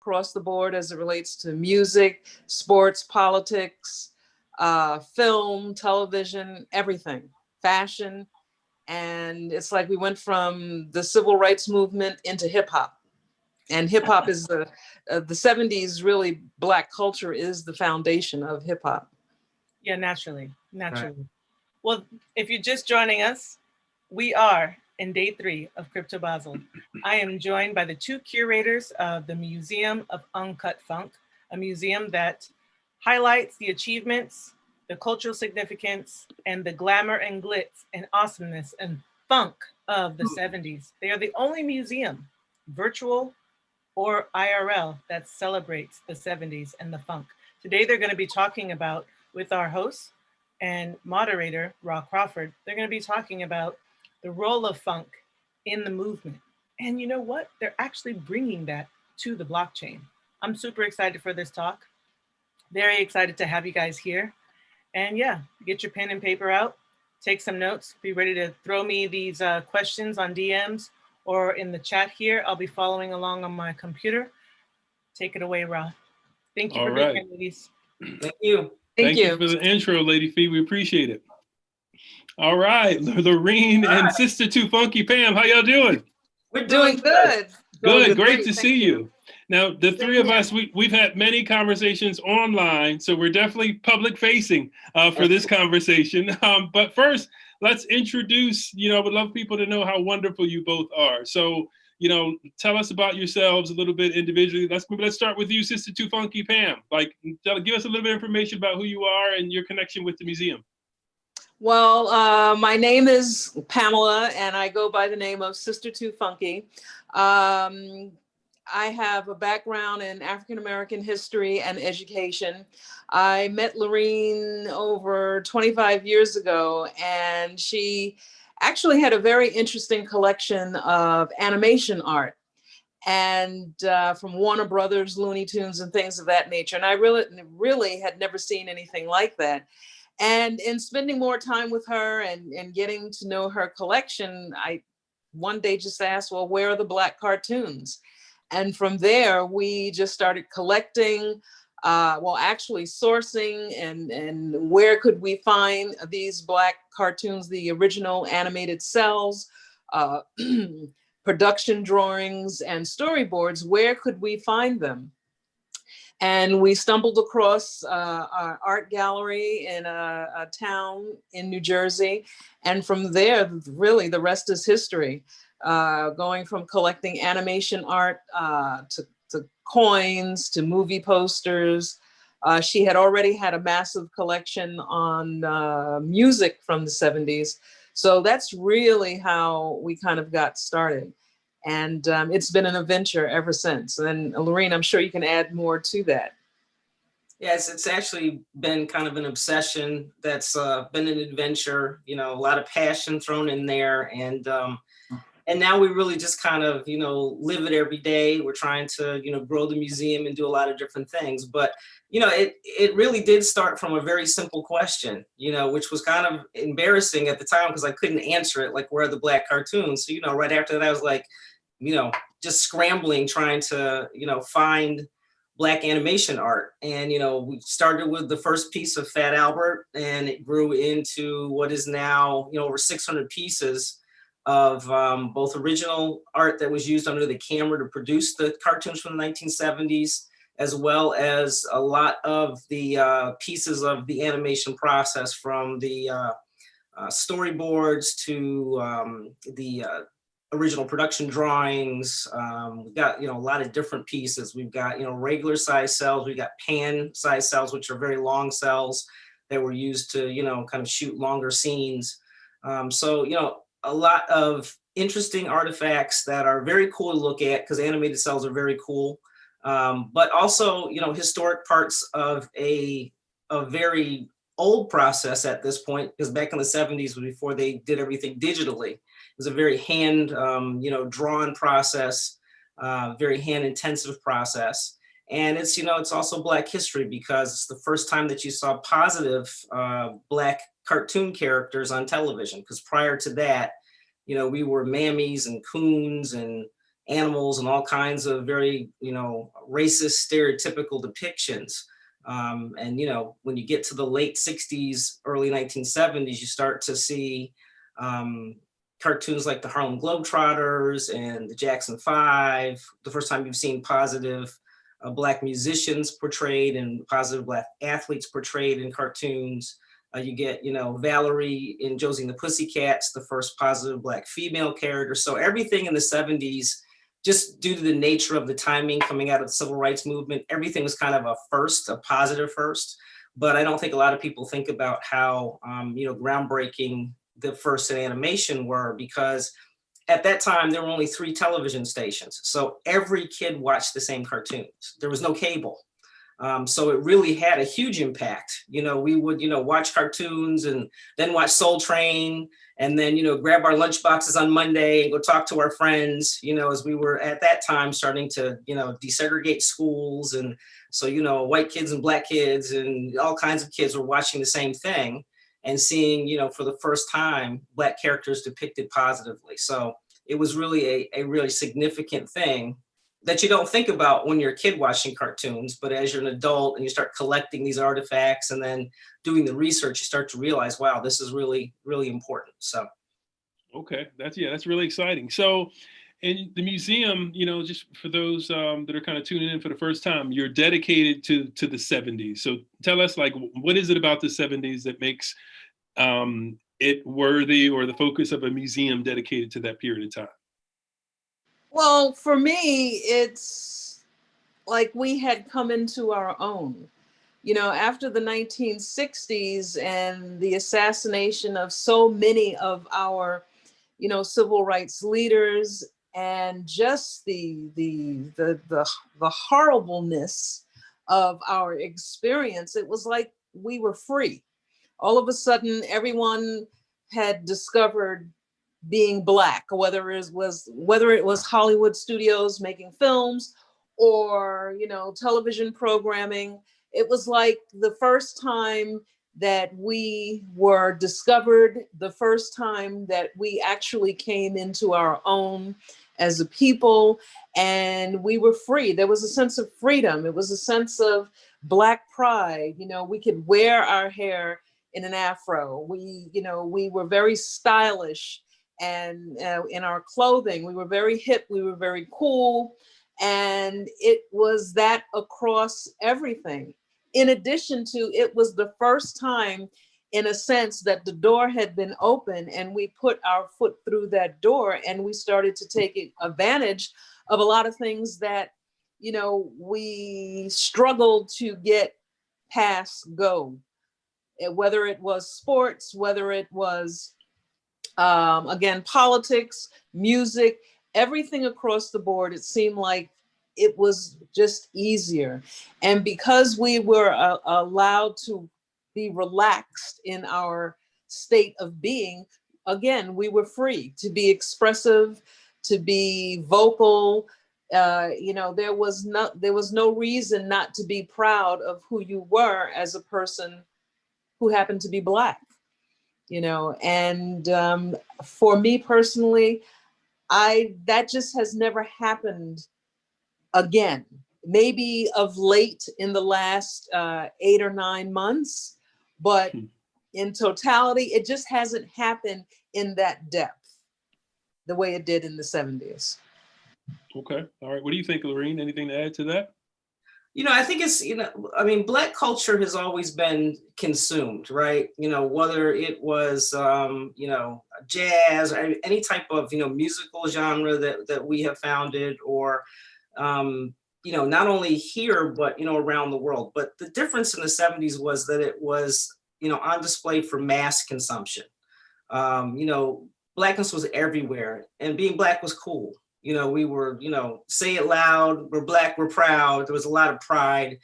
across the board as it relates to music, sports, politics, film, television, everything, fashion. And it's like we went from the civil rights movement into hip hop. And hip hop is the 70s, really, Black culture is the foundation of hip hop. Yeah, naturally. Right. Well, if you're just joining us, we are in day 3 of Crypto Basel. I am joined by the 2 curators of the Museum of Uncut Funk, a museum that highlights the achievements, the cultural significance, and the glamour and glitz and awesomeness and funk of the 70s. They are the only museum, virtual or IRL, that celebrates the 70s and the funk. Today, they're going to be talking about, with our host and moderator, Raw Crawford, they're going to be talking about the role of funk in the movement. And you know what? They're actually bringing that to the blockchain. I'm super excited for this talk. Very excited to have you guys here. And yeah, get your pen and paper out, take some notes, be ready to throw me these questions on DMs or in the chat here. I'll be following along on my computer. Take it away, Ra. Thank you for being here, ladies. Thank you. Thank you for the intro, Lady Fee. We appreciate it. All right, Lorene and Sister Too Funky Pam, how y'all doing? We're doing good. Good, great to see you. Now, the three of us, we've had many conversations online, so we're definitely public facing for this conversation. But first, let's introduce, I would love people to know how wonderful you both are. So, tell us about yourselves a little bit individually. Let's start with you, Sister Too Funky Pam. Give us a little bit of information about who you are and your connection with the museum. Well, my name is Pamela, and I go by the name of Sister Too Funky. I have a background in African-American history and education. I met Lorene over 25 years ago, and she actually had a very interesting collection of animation art and from Warner Brothers, Looney Tunes, and things of that nature. And I really had never seen anything like that. And in spending more time with her and getting to know her collection, I one day just asked, well, where are the Black cartoons? And from there, we just started collecting, actually sourcing and where could we find these Black cartoons, the original animated cells, production drawings and storyboards, where could we find them? And we stumbled across our art gallery in a town in New Jersey. And from there, really, the rest is history. Going from collecting animation art to coins, to movie posters. She had already had a massive collection on music from the 70s. So that's really how we kind of got started. And it's been an adventure ever since. And Lorene, I'm sure you can add more to that. Yes, it's actually been kind of an obsession that's been an adventure, a lot of passion thrown in there. And now we really just kind of, live it every day. We're trying to, grow the museum and do a lot of different things. But, it really did start from a very simple question, which was kind of embarrassing at the time because I couldn't answer it, like, where are the Black cartoons? So, right after that, I was like, just scrambling, trying to, find Black animation art. And, we started with the first piece of Fat Albert, and it grew into what is now, over 600 pieces of both original art that was used under the camera to produce the cartoons from the 1970s, as well as a lot of the pieces of the animation process, from the storyboards to the original production drawings. We've got, a lot of different pieces. We've got, regular size cells. We've got pan size cells, which are very long cells that were used to, kind of shoot longer scenes. A lot of interesting artifacts that are very cool to look at because animated cells are very cool. But also, historic parts of a very old process at this point, because back in the 70s was before they did everything digitally. It was a very hand, drawn process, very hand intensive process. And it's, it's also Black history because it's the first time that you saw positive Black cartoon characters on television. Because prior to that, we were mammies and coons and, animals and all kinds of very, racist, stereotypical depictions. And, when you get to the late 60s, early 1970s, you start to see cartoons like the Harlem Globetrotters and the Jackson 5. The first time you've seen positive Black musicians portrayed and positive Black athletes portrayed in cartoons. You get, Valerie in Josie and the Pussycats, the first positive Black female character. So everything in the 70s, just due to the nature of the timing coming out of the civil rights movement, everything was kind of a positive first. But I don't think a lot of people think about how, groundbreaking the first in animation were, because at that time there were only 3 television stations. So every kid watched the same cartoons. There was no cable. So it really had a huge impact. We would, watch cartoons and then watch Soul Train, and then, grab our lunch boxes on Monday and go talk to our friends, as we were at that time starting to, desegregate schools. And so, white kids and Black kids and all kinds of kids were watching the same thing and seeing, for the first time, Black characters depicted positively. So it was really a really significant thing that you don't think about when you're a kid watching cartoons, but as you're an adult and you start collecting these artifacts and then doing the research, you start to realize, wow, this is really, really important. So. Okay, that's really exciting. So in the museum, just for those that are kind of tuning in for the first time, you're dedicated to the 70s. So tell us, like, what is it about the 70s that makes it worthy or the focus of a museum dedicated to that period of time? Well, for me, it's like we had come into our own. After the 1960s and the assassination of so many of our, civil rights leaders, and just the horribleness of our experience, it was like we were free. All of a sudden, everyone had discovered being Black, whether it was Hollywood studios making films or, television programming. It was like the first time that we were discovered, the first time that we actually came into our own as a people, and we were free. There was a sense of freedom. It was a sense of Black pride. We could wear our hair in an afro. We were very stylish. And in our clothing, we were very hip, we were very cool. And it was that across everything. In addition to, it was the first time, in a sense, that the door had been open and we put our foot through that door and we started to take advantage of a lot of things that, we struggled to get past go. Whether it was sports, whether it was again, politics, music, everything across the board, it seemed like it was just easier. And because we were allowed to be relaxed in our state of being, again, we were free to be expressive, to be vocal. There was no reason not to be proud of who you were as a person who happened to be Black. And for me personally, that just has never happened again. Maybe of late in the last 8 or 9 months, but in totality, it just hasn't happened in that depth the way it did in the 70s. Okay, all right. What do you think, Lorene? Anything to add to that? I think it's, Black culture has always been consumed, right? Whether it was, jazz or any type of, musical genre that we have founded, or, not only here, but, around the world. But the difference in the 70s was that it was, on display for mass consumption. Blackness was everywhere, and being Black was cool. We were, say it loud, we're Black, we're proud. There was a lot of pride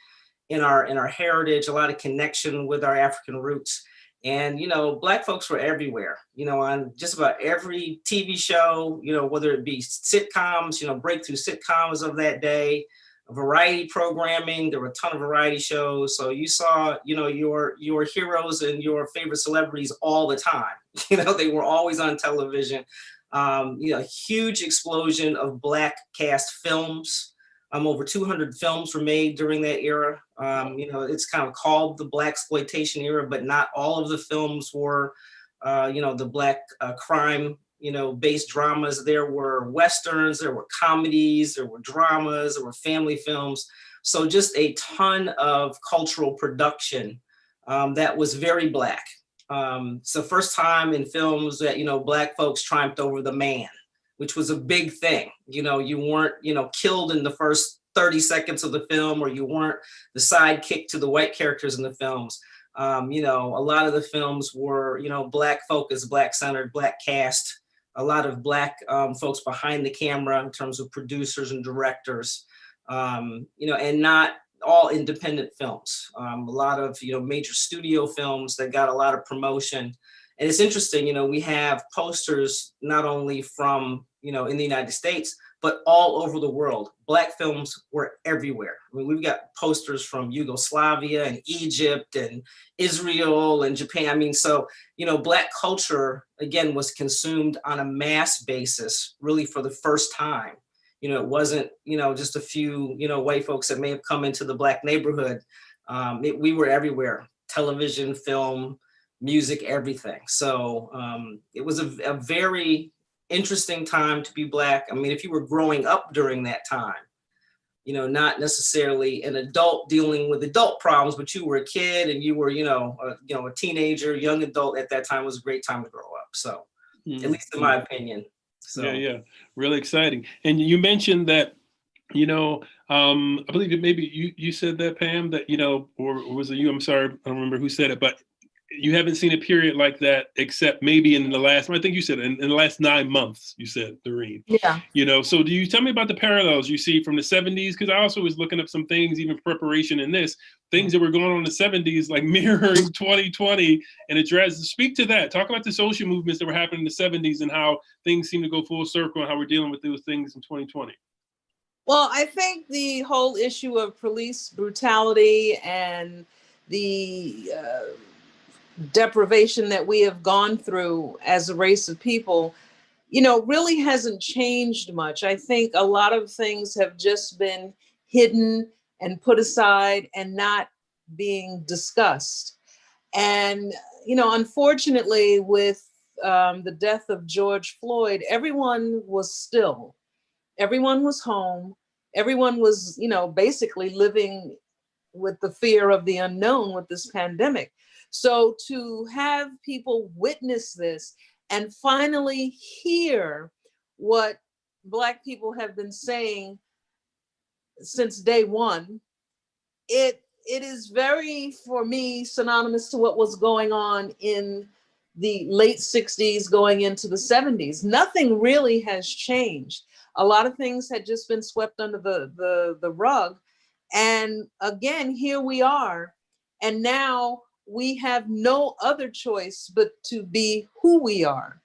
in our heritage, a lot of connection with our African roots. And, Black folks were everywhere, on just about every TV show, whether it be sitcoms, breakthrough sitcoms of that day, variety programming. There were a ton of variety shows. So you saw, your heroes and your favorite celebrities all the time. They were always on television. A huge explosion of Black cast films. Over 200 films were made during that era. It's kind of called the Black exploitation era, but not all of the films were, the Black crime, based dramas. There were Westerns, there were comedies, there were dramas, there were family films. So just a ton of cultural production that was very Black. It's the first time in films that, Black folks triumphed over the man, which was a big thing. You weren't, killed in the first 30 seconds of the film, or you weren't the sidekick to the white characters in the films. A lot of the films were, Black focused, Black centered, Black cast, a lot of Black folks behind the camera in terms of producers and directors, and not all independent films. A lot of, major studio films that got a lot of promotion. And it's interesting, we have posters not only from, in the United States, but all over the world. Black films were everywhere. I mean, we've got posters from Yugoslavia and Egypt and Israel and Japan. I mean, so, Black culture, again, was consumed on a mass basis, really for the first time. It wasn't, just a few, white folks that may have come into the Black neighborhood. We were everywhere: television, film, music, everything. So it was a very interesting time to be Black. I mean, if you were growing up during that time, not necessarily an adult dealing with adult problems, but you were a kid and you were, a teenager, young adult at that time, was a great time to grow up. So at least in my opinion. So. Yeah, really exciting. And you mentioned that, I believe that maybe you said that, Pam, that, or was it you? I'm sorry, I don't remember who said it, but you haven't seen a period like that except maybe in the last, I think you said in the last 9 months, you said, Doreen. Yeah. So do you tell me about the parallels you see from the 70s? Because I also was looking up some things, even preparation in this, things that were going on in the 70s, like mirroring 2020 and address, speak to that. Talk about the social movements that were happening in the 70s and how things seem to go full circle and how we're dealing with those things in 2020. Well, I think the whole issue of police brutality and the deprivation that we have gone through as a race of people, really hasn't changed much. I think a lot of things have just been hidden and put aside and not being discussed. And, unfortunately, with the death of George Floyd, everyone was still. Everyone was home. Everyone was, basically living with the fear of the unknown with this pandemic. So to have people witness this and finally hear what Black people have been saying since day one, it is very, for me, synonymous to what was going on in the late 60s going into the 70s. Nothing really has changed. A lot of things had just been swept under the rug. And again, here we are. And now we have no other choice but to be who we are.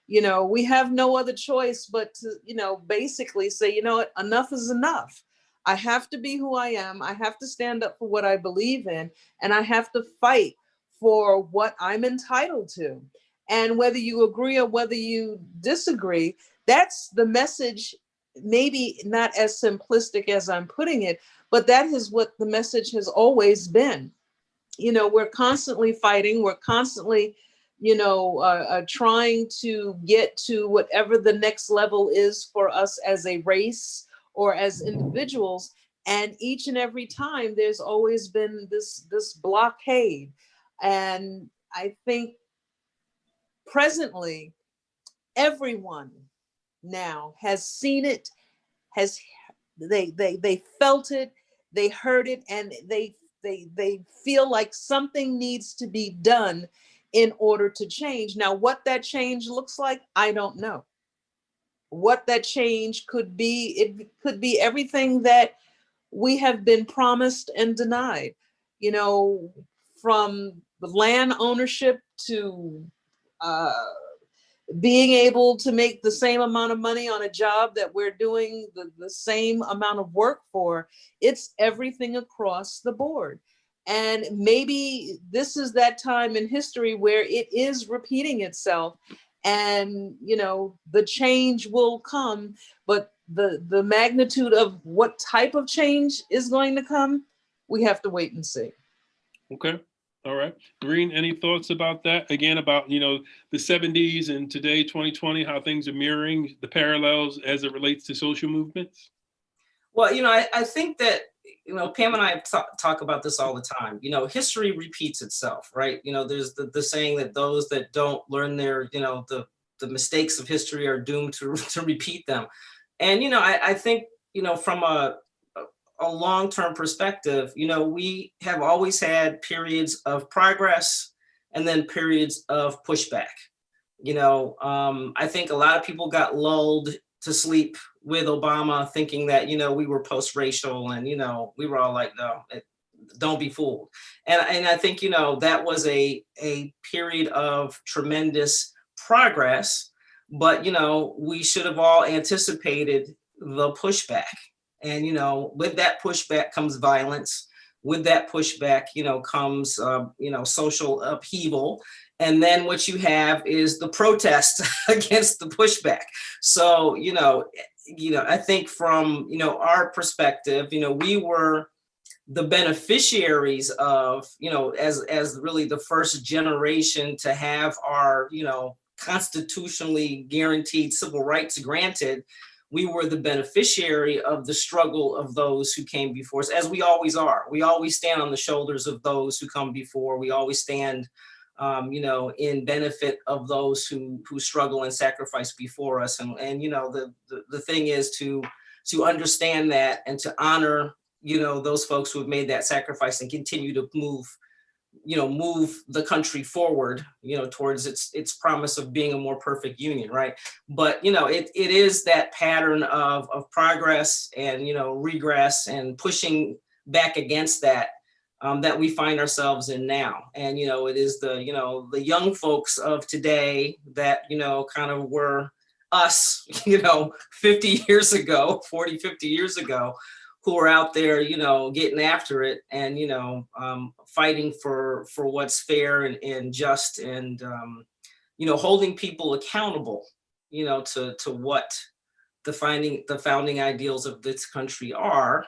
We have no other choice but to, basically say, what, enough is enough. I have to be who I am. I have to stand up for what I believe in, and I have to fight for what I'm entitled to. And whether you agree or whether you disagree, that's the message, maybe not as simplistic as I'm putting it, but that is what the message has always been. We're constantly fighting. We're constantly, trying to get to whatever the next level is for us as a race or as individuals. And each and every time there's always been this blockade. And I think presently, everyone now has seen it, they felt it, they heard it, and they feel like something needs to be done in order to change. Now, what that change looks like, I don't know. What that change could be, it could be everything that we have been promised and denied, from the land ownership to being able to make the same amount of money on a job that we're doing the same amount of work for. It's everything across the board. And maybe this is that time in history where it is repeating itself. and the change will come, but the magnitude of what type of change is going to come, we have to wait and see. Okay. All right. Doreen, any thoughts about that? Again, about, the 70s and today, 2020, how things are mirroring the parallels as it relates to social movements? Well, I think that, Pam and I talk about this all the time. History repeats itself, right? There's the saying that those that don't learn their, the mistakes of history are doomed to repeat them. And, I think, from a long-term perspective, we have always had periods of progress and then periods of pushback. I think a lot of people got lulled to sleep with Obama, thinking that, we were post-racial and, we were all like, no, don't be fooled. And I think, that was a period of tremendous progress, but, we should have all anticipated the pushback. And, with that pushback comes violence. With that pushback, comes, social upheaval. And then what you have is the protest against the pushback. So, I think from, our perspective, we were the beneficiaries of, as really the first generation to have our, constitutionally guaranteed civil rights granted. We were the beneficiary of the struggle of those who came before us, as we always are. We always stand on the shoulders of those who come before. We always stand, in benefit of those who struggle and sacrifice before us. And the thing is to understand that and to honor, those folks who have made that sacrifice and continue to move the country forward, towards its promise of being a more perfect union, right? But, it is that pattern of progress and, regress and pushing back against that, that we find ourselves in now. And, it is the young folks of today that, kind of were us, 50 years ago, 40, 50 years ago, who are out there, getting after it and, fighting for what's fair and just and, holding people accountable, to what the founding ideals of this country are,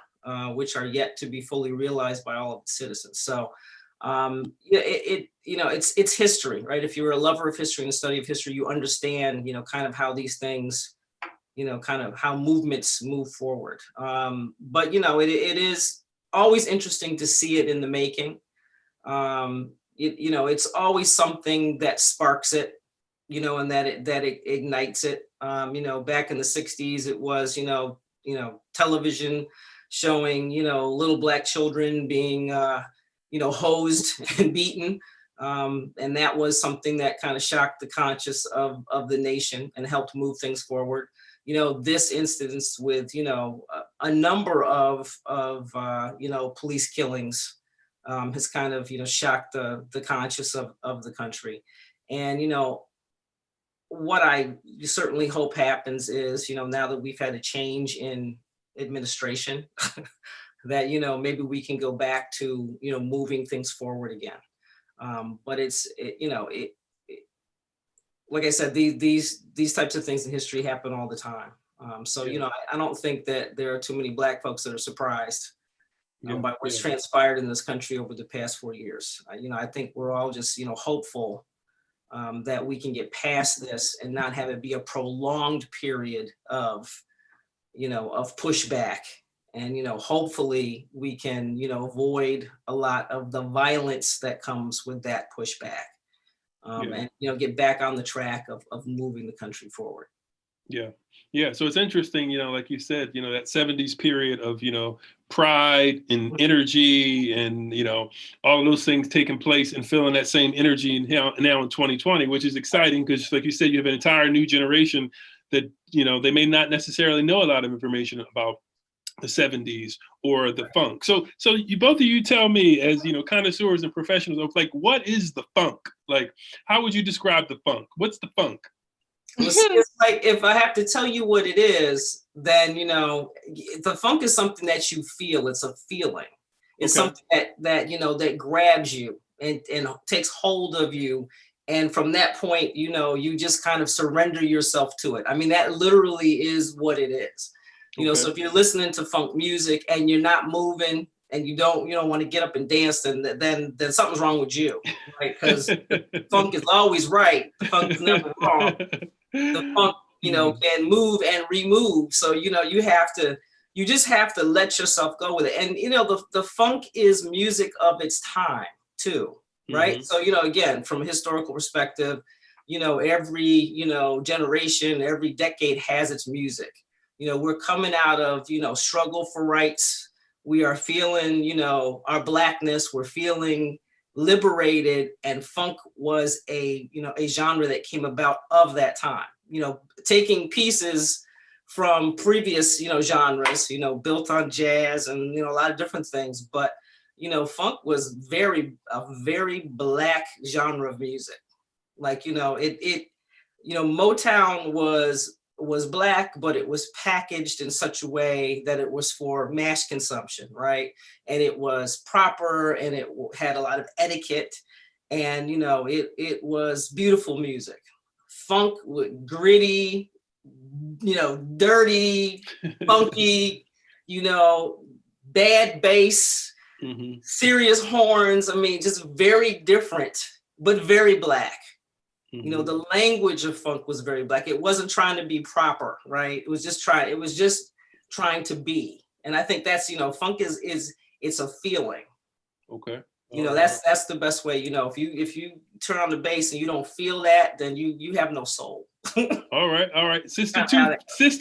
which are yet to be fully realized by all of the citizens. So, it's history, right? If you're a lover of history and the study of history, you understand, kind of how these things, kind of how movements move forward. But, it is always interesting to see it in the making. It's always something that sparks it, and that it ignites it. Back in the 60s, it was, television showing, little Black children being, hosed and beaten. And that was something that kind of shocked the conscience of the nation and helped move things forward. This instance with, a number of police killings has kind of, shocked the conscience of the country. And, what I certainly hope happens is, now that we've had a change in administration, that, maybe we can go back to, moving things forward again. But like I said, these types of things in history happen all the time. So, I don't think that there are too many Black folks that are surprised by what's transpired in this country over the past 4 years. I think we're all just, hopeful that we can get past this and not have it be a prolonged period of pushback. And, hopefully we can, avoid a lot of the violence that comes with that pushback. And, get back on the track of moving the country forward. Yeah. Yeah. So it's interesting, like you said, that 70s period of, pride and energy and, all of those things taking place and feeling that same energy now in 2020, which is exciting because, like you said, you have an entire new generation that, they may not necessarily know a lot of information about the 70s or the funk. So you both of you tell me, as connoisseurs and professionals, of like, what is the funk? Like, how would you describe the funk? What's the funk? Well, see, it's like, if I have to tell you what it is, then the funk is something that you feel. It's a feeling. It's something that that grabs you and takes hold of you And from that point, you know, you just kind of surrender yourself to it. I mean, that literally is what it is. You know, so if you're listening to funk music and you're not moving and you don't want to get up and dance, then something's wrong with you, right? Because funk is always right. The funk is never wrong. The funk, you know, can move and remove. So, you know, you just have to let yourself go with it. And, you know, the funk is music of its time too, right? So, you know, again, from a historical perspective, you know, every, you know, generation, every decade has its music. You know, we're coming out of, you know, struggle for rights. We are feeling, you know, our Blackness. We're feeling liberated, and funk was a, you know, a genre that came about of that time. You know, taking pieces from previous, you know, genres, you know, built on jazz and, you know, a lot of different things. But, you know, funk was a very Black genre of music. Like, you know, you know, Motown was Black, but it was packaged in such a way that it was for mass consumption, right? And it was proper, and it had a lot of etiquette, and, you know, it was beautiful music. Funk with gritty, you know, dirty, funky, you know, bad bass, serious horns. I mean, just very different, but very Black. You know, the language of funk was very Black. It wasn't trying to be proper, right? It was just trying to be. And I think that's, you know, funk is it's a feeling. Okay. You know, that's the best way. You know, if you turn on the bass and you don't feel that, then you have no soul. All right, Sister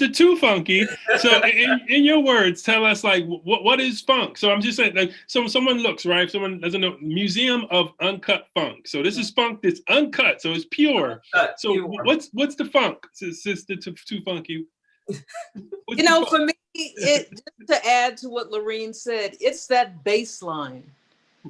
Too Funky. So in your words, tell us, like, what is funk? So I'm just saying, like, so someone looks, right? Someone doesn't know, Museum of Uncut Funk. So this is funk that's uncut, so it's pure. So pure. What's the funk, Sister Too Funky? You know, for me, just to add to what Lorene said, it's that bass line.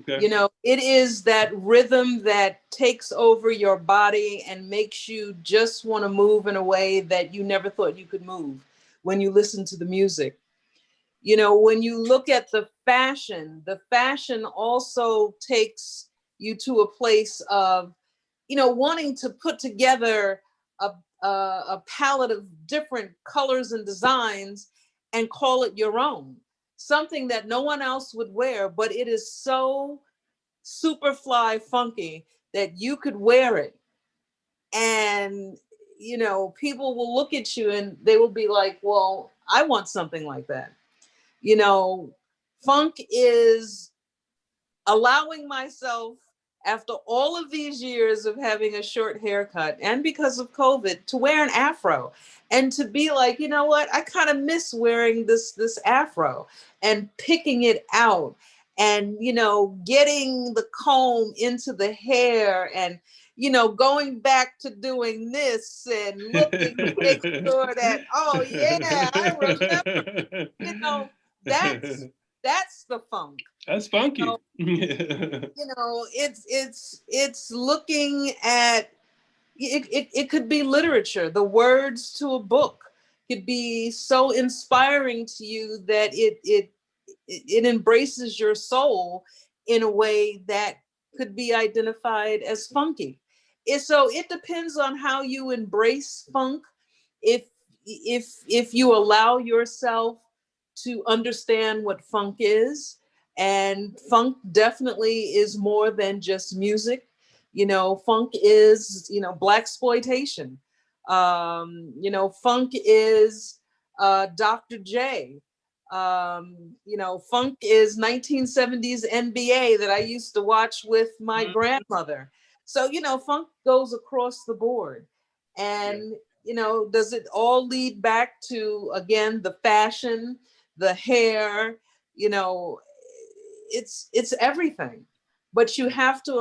Okay. You know, it is that rhythm that takes over your body and makes you just want to move in a way that you never thought you could move when you listen to the music. You know, when you look at the fashion also takes you to a place of, you know, wanting to put together a palette of different colors and designs and call it your own. Something that no one else would wear, but it is so super fly funky that you could wear it. And, you know, people will look at you and they will be like, well, I want something like that. You know, funk is allowing myself, after all of these years of having a short haircut and because of COVID, to wear an afro and to be like, you know what, I kind of miss wearing this afro and picking it out and, you know, getting the comb into the hair and, you know, going back to doing this and looking to make sure that, oh yeah, I remember, you know, that's the funk. That's funky. You know, it's looking at it could be literature. The words to a book could be so inspiring to you that it embraces your soul in a way that could be identified as funky. So it depends on how you embrace funk. If you allow yourself to understand what funk is, and funk definitely is more than just music. You know, funk is, you know, blaxploitation. You know, funk is Dr. J. You know, funk is 1970s NBA that I used to watch with my grandmother. So, you know, funk goes across the board. And, you know, does it all lead back to, again, the fashion, the hair, you know, it's everything. But you have to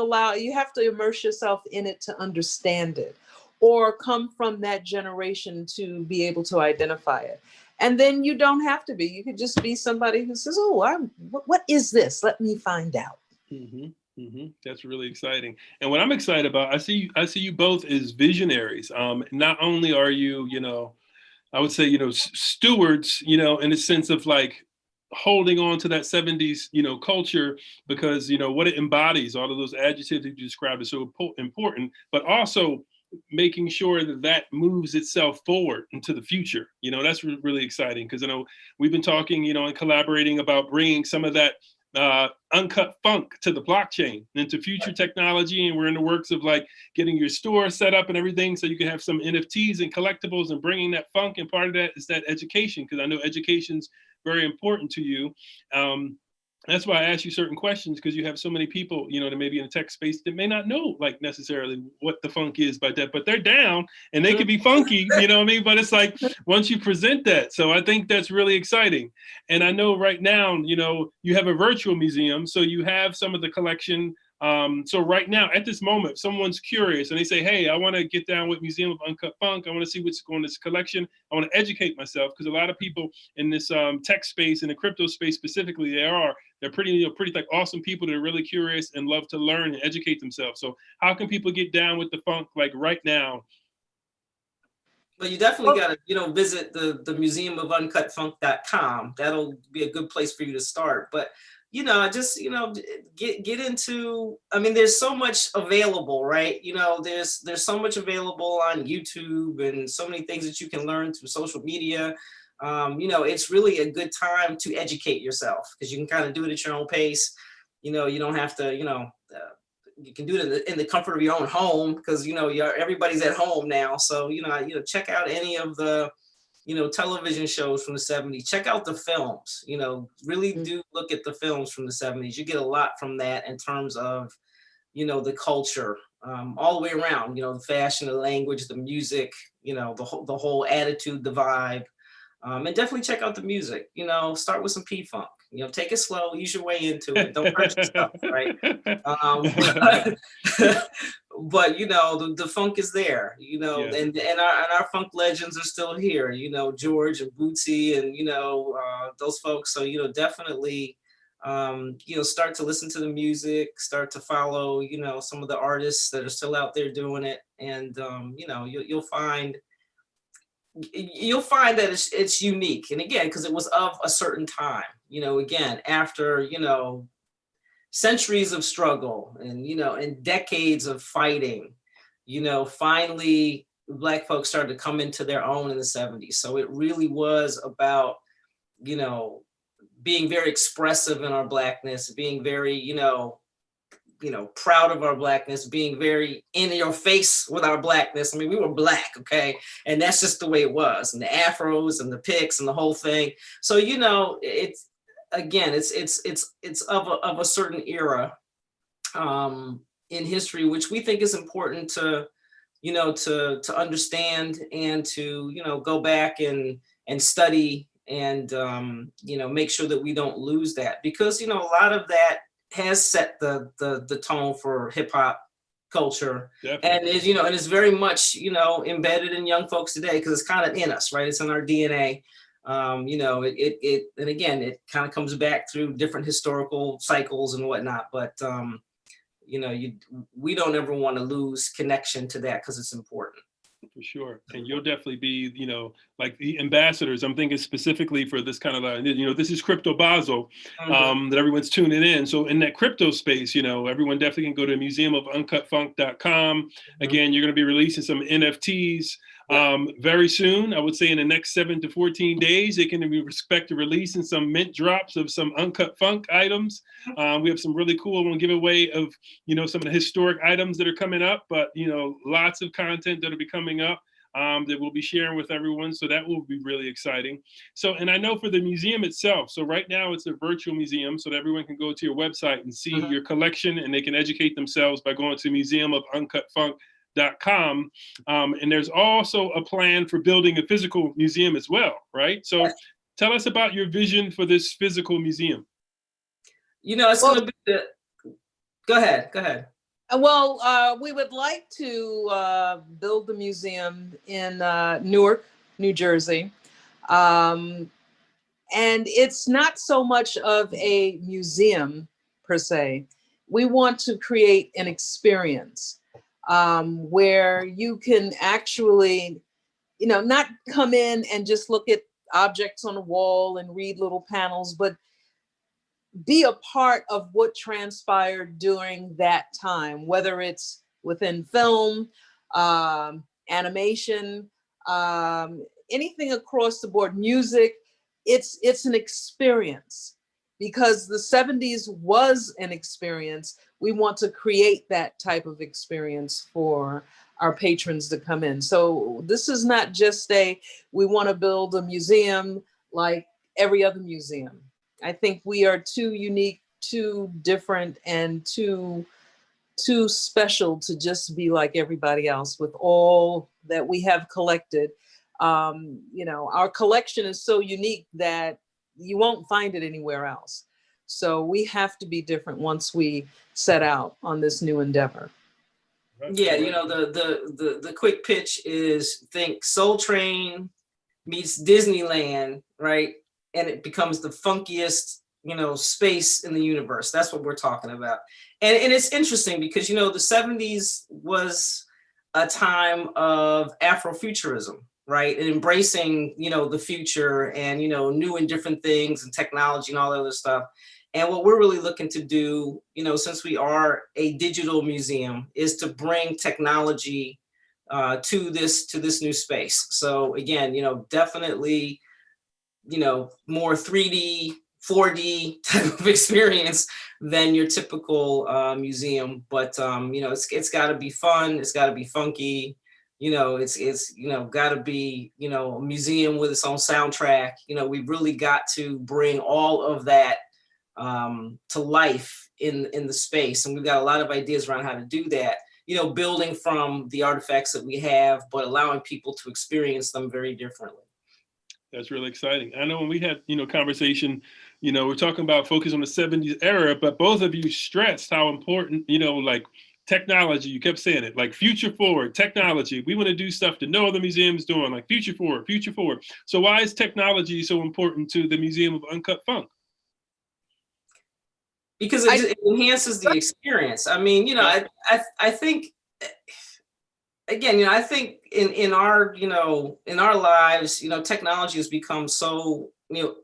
immerse yourself in it to understand it, or come from that generation to be able to identify it. And then you don't have to be. You could just be somebody who says, "Oh, what is this? Let me find out." That's really exciting. And what I'm excited about, I see you both as visionaries. Not only are you, you know, I would say, you know, stewards, you know, in the sense of like holding on to that 70s, culture, because, what it embodies, all of those adjectives that you described is so important, but also making sure that that moves itself forward into the future. That's really exciting, because I know we've been talking, and collaborating about bringing some of that uncut funk to the blockchain and to future technology. And we're in the works of like getting your store set up and everything, so you can have some NFTs and collectibles and bringing that funk. And part of that is that education, because I know education's very important to you. That's why I ask you certain questions, because you have so many people, that may be in the tech space that may not know like necessarily what the funk is by that, but they're down and they could be funky, you know what I mean? But it's like, once you present that. So I think that's really exciting. And I know right now, you have a virtual museum, so you have some of the collection. So right now, at this moment, if someone's curious and they say, hey, I want to get down with Museum of Uncut Funk, I want to see what's going on in this collection, I want to educate myself, because a lot of people in this tech space and the crypto space specifically, they're pretty like awesome people that are really curious and love to learn and educate themselves. So how can people get down with the funk like right now? Well, you definitely got to, visit the museumofuncutfunk.com. That'll be a good place for you to start. But just, get into, I mean, there's so much available, right? There's so much available on YouTube and so many things that you can learn through social media. It's really a good time to educate yourself, because you can kind of do it at your own pace. You don't have to, you can do it in the comfort of your own home, because, everybody's at home now. So, check out any of the, television shows from the 70s. Check out the films, really do look at the films from the 70s. You get a lot from that in terms of, the culture, all the way around, the fashion, the language, the music, the whole attitude, the vibe. And definitely check out the music, start with some P-Funk, take it slow, ease your way into it. Don't hurt yourself, right? But the funk is there, and our funk legends are still here, George and Bootsy and, those folks. So, definitely, start to listen to the music, start to follow, some of the artists that are still out there doing it. And, you'll find that it's unique. And again, because it was of a certain time, again, after, centuries of struggle and, and decades of fighting, finally Black folks started to come into their own in the 70s. So it really was about, being very expressive in our Blackness, being very, proud of our Blackness, being very in your face with our Blackness. I mean, we were Black, okay? And that's just the way it was. And the afros and the picks and the whole thing. So, it's, again, it's of a certain era in history, which we think is important to, to understand and to, go back and study and, make sure that we don't lose that, because, a lot of that has set the tone for hip hop culture. Definitely. And is, and it's very much, embedded in young folks today, because it's kind of in us, right? It's in our DNA. And again, it kind of comes back through different historical cycles and whatnot, but, we don't ever want to lose connection to that, because it's important. For sure. And you'll definitely be, like the ambassadors. I'm thinking specifically for this kind of, this is Crypto BASEL, that everyone's tuning in. So in that crypto space, everyone definitely can go to museumofuncutfunk.com. Again, you're going to be releasing some NFTs very soon. I would say in the next 7 to 14 days, they can expect to release in some mint drops of some uncut funk items. We have some really cool one giveaway of, some of the historic items that are coming up, but, lots of content that'll be coming up that we'll be sharing with everyone. So that will be really exciting. So, and I know for the museum itself, so right now it's a virtual museum, so that everyone can go to your website and see your collection, and they can educate themselves by going to museumofuncutfunk.com. And there's also a plan for building a physical museum as well, right? So tell us about your vision for this physical museum. It's going to be go ahead. Well, we would like to build the museum in Newark, New Jersey. And it's not so much of a museum per se. We want to create an experience where you can actually, not come in and just look at objects on the wall and read little panels, but be a part of what transpired during that time, whether it's within film, animation, anything across the board, music. It's an experience, because the 70s was an experience. We want to create that type of experience for our patrons to come in. So this is not just we want to build a museum like every other museum. I think we are too unique, too different, and too special to just be like everybody else with all that we have collected. Our collection is so unique that you won't find it anywhere else. So we have to be different once we set out on this new endeavor. Yeah, the quick pitch is, think Soul Train meets Disneyland, right? And it becomes the funkiest, space in the universe. That's what we're talking about. And it's interesting because, the 70s was a time of Afrofuturism, right? And embracing, the future and, new and different things and technology and all that other stuff. And what we're really looking to do, since we are a digital museum, is to bring technology to this new space. So again, definitely, more 3D, 4D type of experience than your typical museum. But it's got to be fun. It's got to be funky. It's got to be a museum with its own soundtrack. We've really got to bring all of that to life in the space, and we've got a lot of ideas around how to do that. Building from the artifacts that we have, but allowing people to experience them very differently. That's really exciting. I know when we had, conversation, we're talking about focus on the 70s era, but both of you stressed how important, like technology, you kept saying it, like future forward technology. We want to do stuff that no other museum is doing, like future forward, future forward. So why is technology so important to the Museum of Uncut Funk? Because it enhances the experience. I mean, I think, again, I think in our lives, technology has become so,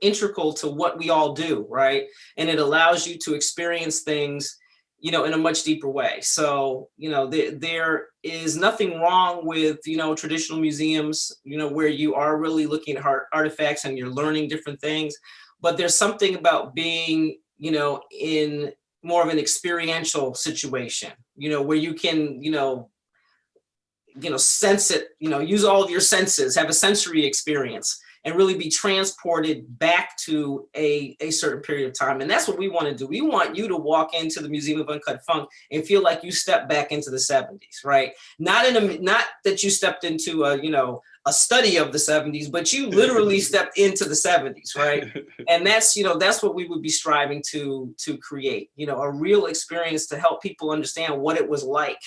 integral to what we all do, right? And it allows you to experience things, in a much deeper way. So, there is nothing wrong with, traditional museums, where you are really looking at artifacts and you're learning different things. But there's something about being, in more of an experiential situation, where you can, sense it, use all of your senses, have a sensory experience, and really be transported back to a certain period of time. And that's what we want to do. We want you to walk into the Museum of Uncut Funk and feel like you stepped back into the 70s, right? Not that you stepped into a study of the 70s, but you literally stepped into the 70s, right? And that's what we would be striving to create, a real experience to help people understand what it was like,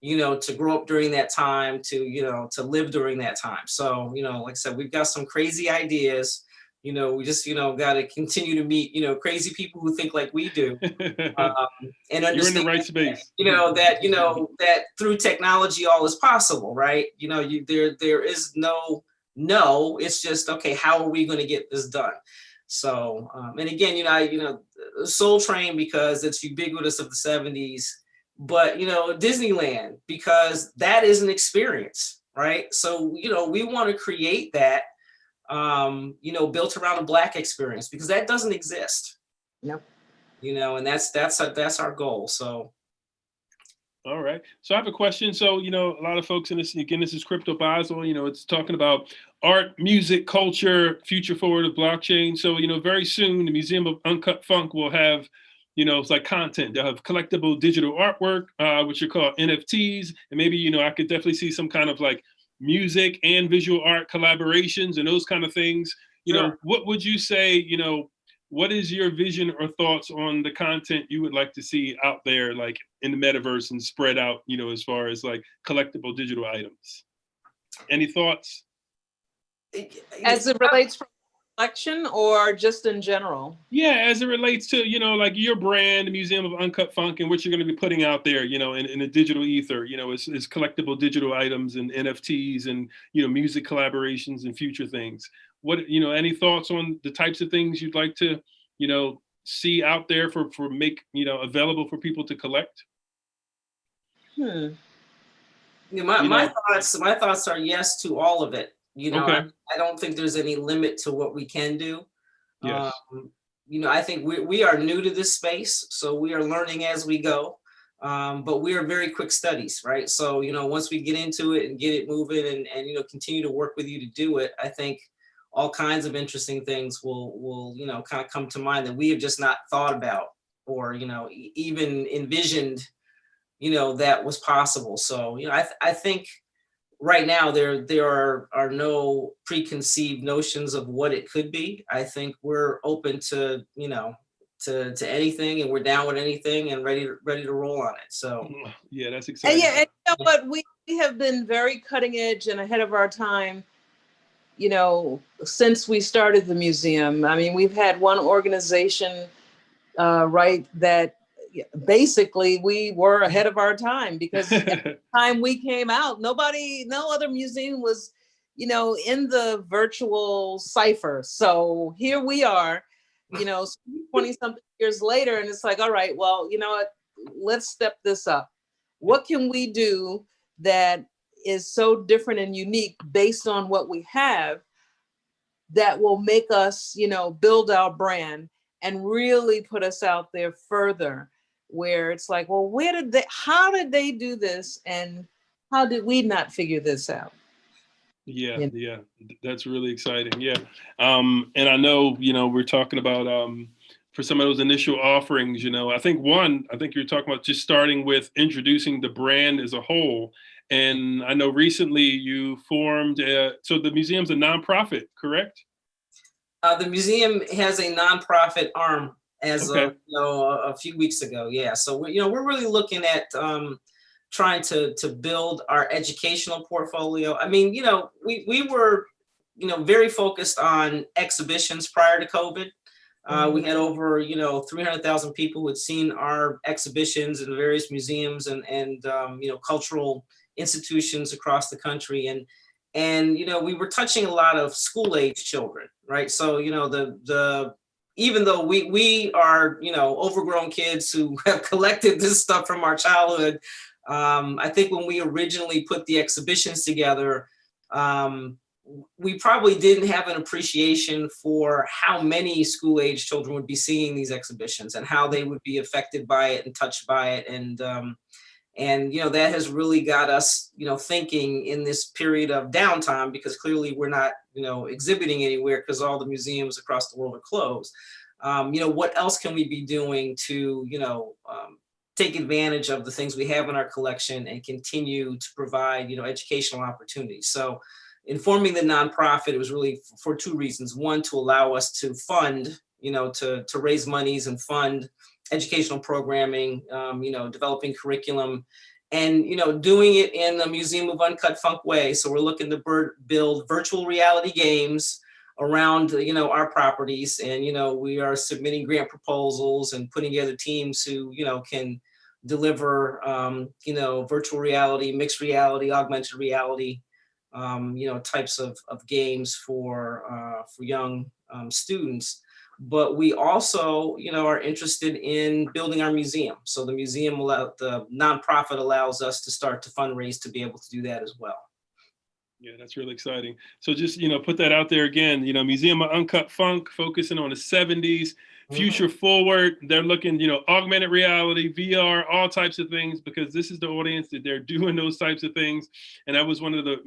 to grow up during that time, to live during that time. So, like I said, we've got some crazy ideas. We just, got to continue to meet, crazy people who think like we do, and understand. You're in the right space. That through technology, all is possible, right? There is no, it's just, okay, how are we going to get this done? So, and again, Soul Train, because it's ubiquitous of the 70s, but, Disneyland, because that is an experience, right? So, we want to create that, built around a Black experience, because that doesn't exist. Nope. And that's our goal. So. All right. So I have a question. So, a lot of folks in this, again, this is Crypto BASEL, it's talking about art, music, culture, future forward of blockchain. So, very soon the Museum of Uncut Funk will have, it's like content. They'll have collectible digital artwork, which are called NFTs. And maybe, I could definitely see some kind of like music and visual art collaborations and those kind of things. Sure. What would you say, what is your vision or thoughts on the content you would like to see out there, like in the metaverse and spread out, as far as like collectible digital items? Any thoughts? As it relates from collection or just in general? Yeah, as it relates to, like your brand, the Museum of Uncut Funk, and what you're going to be putting out there, in the digital ether, is collectible digital items and NFTs and, music collaborations and future things. what, any thoughts on the types of things you'd like to, see out there for make, available for people to collect? My thoughts are yes to all of it. Okay. I don't think there's any limit to what we can do. Yes. I think we are new to this space, so we are learning as we go. But we are very quick studies, right? So, once we get into it and get it moving and continue to work with you to do it, I think all kinds of interesting things will kind of come to mind that we have just not thought about or, even envisioned, that was possible. So, I think right now there are no preconceived notions of what it could be. I think we're open to, to anything, and we're down with anything and ready to roll on it. So yeah, that's And exciting. yeah, and you know what? We have been very cutting edge and ahead of our time, since we started the museum. I mean, we've had one organization, right, that basically we were ahead of our time, because at the time we came out, no other museum was, in the virtual cipher. So here we are, 20 something years later, and it's like, all right, well, you know what, let's step this up. What can we do that is so different and unique based on what we have that will make us, build our brand and really put us out there further, where it's like, well, how did they do this? And how did we not figure this out? Yeah, that's really exciting. Yeah. And I know, we're talking about, for some of those initial offerings, I think you're talking about just starting with introducing the brand as a whole. And I know recently you formed, so the museum's a nonprofit, correct? The museum has a nonprofit arm as Okay. of a few weeks ago. Yeah, so we're really looking at trying to build our educational portfolio. I mean, we were very focused on exhibitions prior to COVID. We had over 300,000 people who had seen our exhibitions in various museums and cultural institutions across the country, and we were touching a lot of school age children, right? So even though we are overgrown kids who have collected this stuff from our childhood, I think when we originally put the exhibitions together, we probably didn't have an appreciation for how many school age children would be seeing these exhibitions and how they would be affected by it and touched by it. And that has really got us, thinking in this period of downtime, because clearly we're not, exhibiting anywhere because all the museums across the world are closed. What else can we be doing to, take advantage of the things we have in our collection and continue to provide, educational opportunities. So in forming the nonprofit, it was really for two reasons. One, to allow us to fund, to raise monies and fund educational programming, developing curriculum, and, doing it in the Museum of Uncut Funk way. So we're looking to build virtual reality games around, our properties. And, we are submitting grant proposals and putting together teams who, can deliver, virtual reality, mixed reality, augmented reality, types of games for young students. But we also, are interested in building our museum. So the the nonprofit allows us to start to fundraise to be able to do that as well. Yeah, that's really exciting. So just, put that out there again, Museum of Uncut Funk, focusing on the 70s, future forward. They're looking, augmented reality, VR, all types of things, because this is the audience that they're doing those types of things. And that was one of the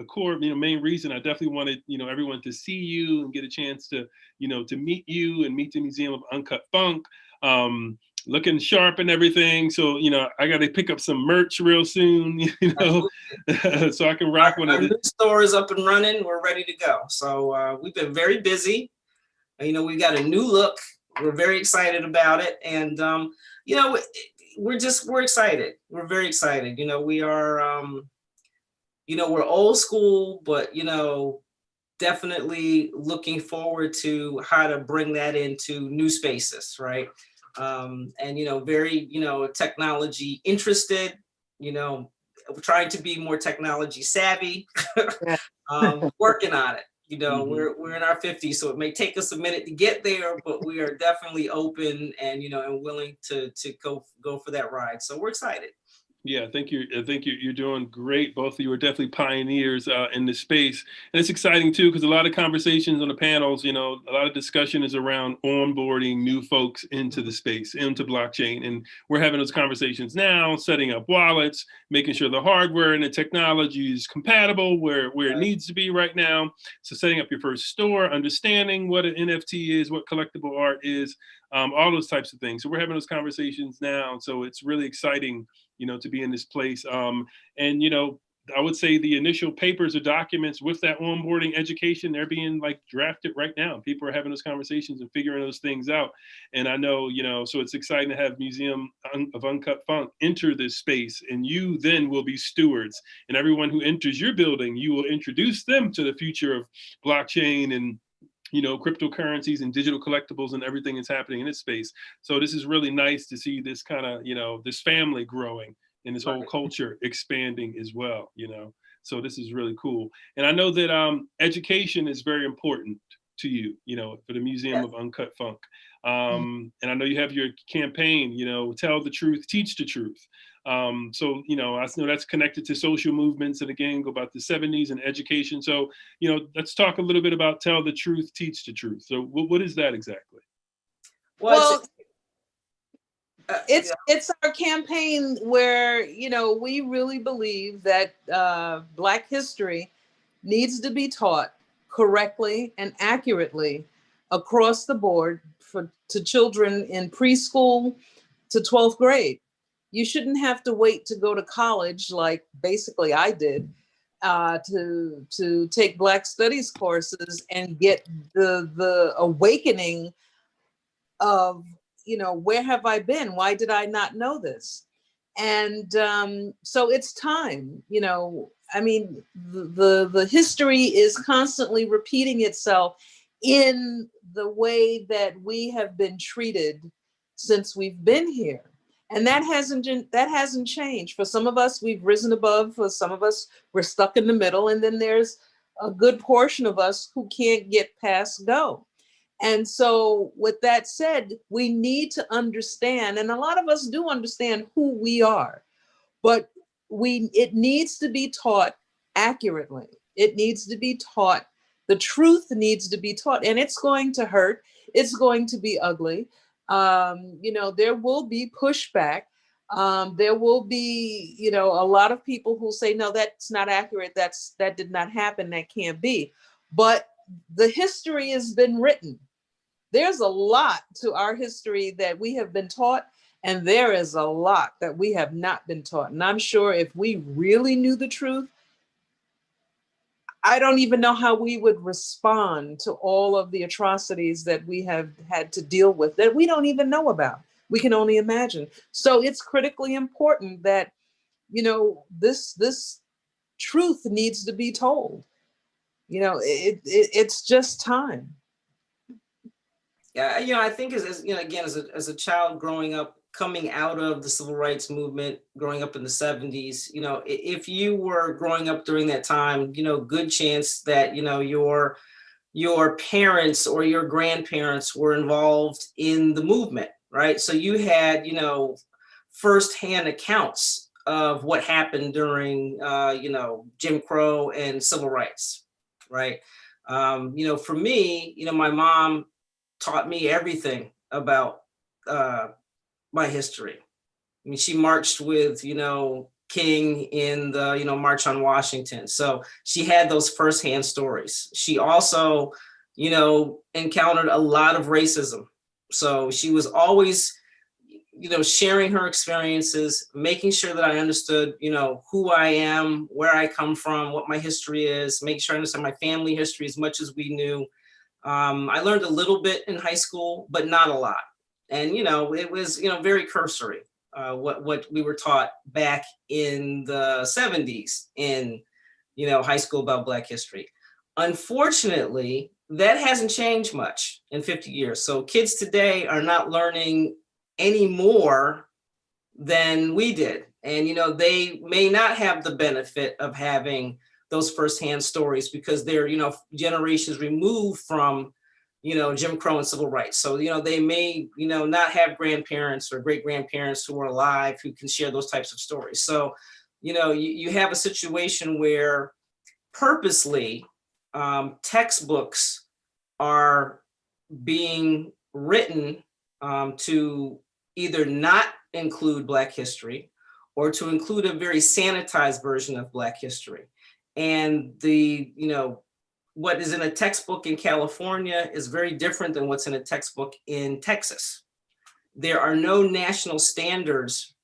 core, main reason I definitely wanted, everyone to see you and get a chance to, to meet you and meet the Museum of Uncut Funk. Looking sharp and everything. So, I got to pick up some merch real soon, so I can rock one of the new store is up and running. We're ready to go. So we've been very busy. We got a new look. We're very excited about it. And, we're excited. We're very excited. We are, we're old school, but, definitely looking forward to how to bring that into new spaces, right? And, very, technology interested, trying to be more technology savvy, working on it. You know, Mm-hmm. we're in our 50s, so it may take us a minute to get there, but we are definitely open and, you know, and willing to go for that ride. So we're excited. Yeah, I think you're doing great. Both of you are definitely pioneers in this space, and it's exciting too because a lot of conversations on the panels, you know, a lot of discussion is around onboarding new folks into the space, into blockchain, and we're having those conversations now, setting up wallets, making sure the hardware and the technology is compatible where it Right. needs to be right now. So setting up your first store, understanding what an NFT is, what collectible art is, all those types of things. So we're having those conversations now. So it's really exciting, you know, to be in this place. And, you know, I would say the initial papers or documents with that onboarding education, they're being like drafted right now. People are having those conversations and figuring those things out. And I know, you know, so it's exciting to have Museum of Uncut Funk enter this space, and you then will be stewards. And everyone who enters your building, you will introduce them to the future of blockchain and, you know, cryptocurrencies and digital collectibles and everything that's happening in this space. So this is really nice to see this kind of, you know, this family growing and this whole Right. culture expanding as well, you know. So this is really cool. And I know that education is very important to you, you know, for the Museum Yes. of Uncut Funk. And I know you have your campaign, you know, tell the truth, teach the truth. So, you know, I know that's connected to social movements and again, go about the 70s and education. So, you know, let's talk a little bit about tell the truth, teach the truth. So what is that exactly? Well, Well, yeah, it's our campaign where, you know, we really believe that Black history needs to be taught correctly and accurately across the board to children in preschool to 12th grade. You shouldn't have to wait to go to college like basically I did to take Black studies courses and get the awakening of, you know, where have I been? Why did I not know this? And so it's time, you know. I mean, the history is constantly repeating itself in the way that we have been treated since we've been here, and that hasn't changed. For some of us, we've risen above. For some of us, we're stuck in the middle, and then there's a good portion of us who can't get past go. And so, with that said, we need to understand, and a lot of us do understand who we are, but it needs to be taught accurately. It needs to be taught. The truth needs to be taught, and it's going to hurt. It's going to be ugly. You know, there will be pushback. There will be, you know, a lot of people who say, no, that's not accurate. That did not happen. That can't be. But the history has been written. There's a lot to our history that we have been taught, and there is a lot that we have not been taught. And I'm sure if we really knew the truth, I don't even know how we would respond to all of the atrocities that we have had to deal with that we don't even know about. We can only imagine. So it's critically important that, you know, this truth needs to be told. You know, it's just time. yeah, you know, I think as you know, again, as a child growing up, coming out of the civil rights movement, growing up in the 70s, you know, if you were growing up during that time, you know, good chance that, you know, your parents or your grandparents were involved in the movement, right? So you had, you know, firsthand accounts of what happened during, you know, Jim Crow and civil rights, right? You know, for me, you know, my mom taught me everything about uh, my history. I mean, she marched with, you know, King in the, you know, March on Washington. So she had those firsthand stories. She also, you know, encountered a lot of racism. So she was always, you know, sharing her experiences, making sure that I understood, you know, who I am, where I come from, what my history is, make sure I understand my family history as much as we knew. I learned a little bit in high school, but not a lot. And, you know, it was, you know, very cursory, what we were taught back in the 70s in, you know, high school about Black history. Unfortunately, that hasn't changed much in 50 years. So kids today are not learning any more than we did. And, you know, they may not have the benefit of having those firsthand stories because they're, generations removed from, Jim Crow and civil rights. So, they may, not have grandparents or great grandparents who are alive who can share those types of stories. So, you have a situation where purposely textbooks are being written to either not include Black history or to include a very sanitized version of Black history. And what is in a textbook in California is very different than what's in a textbook in Texas. There are no national standards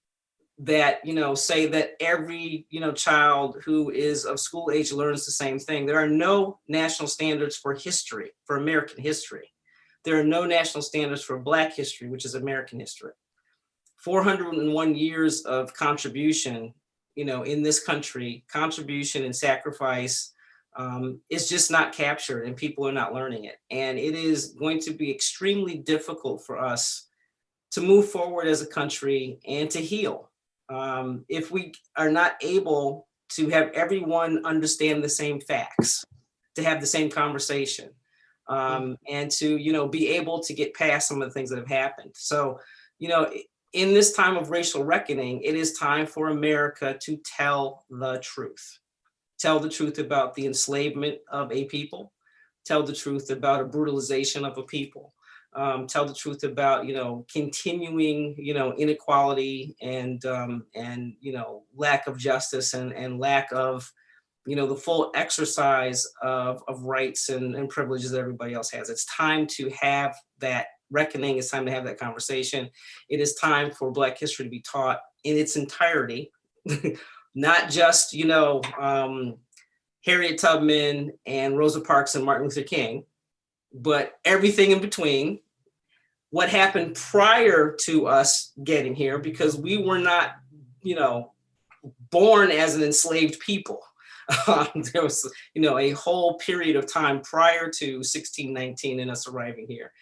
that, say that every, child who is of school age learns the same thing. There are no national standards for history, for American history. There are no national standards for Black history, which is American history. 401 years of contribution, in this country, contribution and sacrifice is just not captured, and people are not learning it. And it is going to be extremely difficult for us to move forward as a country and to heal if we are not able to have everyone understand the same facts, to have the same conversation, and to, be able to get past some of the things that have happened. So, in this time of racial reckoning, it is time for America to tell the truth. Tell the truth about the enslavement of a people. Tell the truth about a brutalization of a people. Tell the truth about, continuing, inequality and lack of justice and lack of, the full exercise of rights and privileges that everybody else has. It's time to have that reckoning. It's time to have that conversation. It is time for Black history to be taught in its entirety, not just, Harriet Tubman and Rosa Parks and Martin Luther King, but everything in between, what happened prior to us getting here, because we were not, born as an enslaved people. There was, a whole period of time prior to 1619 and us arriving here.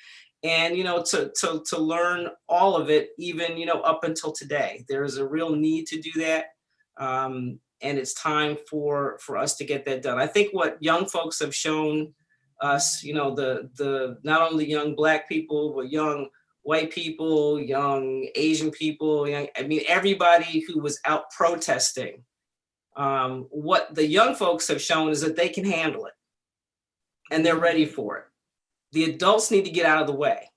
And, to learn all of it, even, up until today, there is a real need to do that. And it's time for us to get that done. I think what young folks have shown us, the not only young Black people, but young white people, young Asian people, everybody who was out protesting. What the young folks have shown is that they can handle it and they're ready for it. The adults need to get out of the way,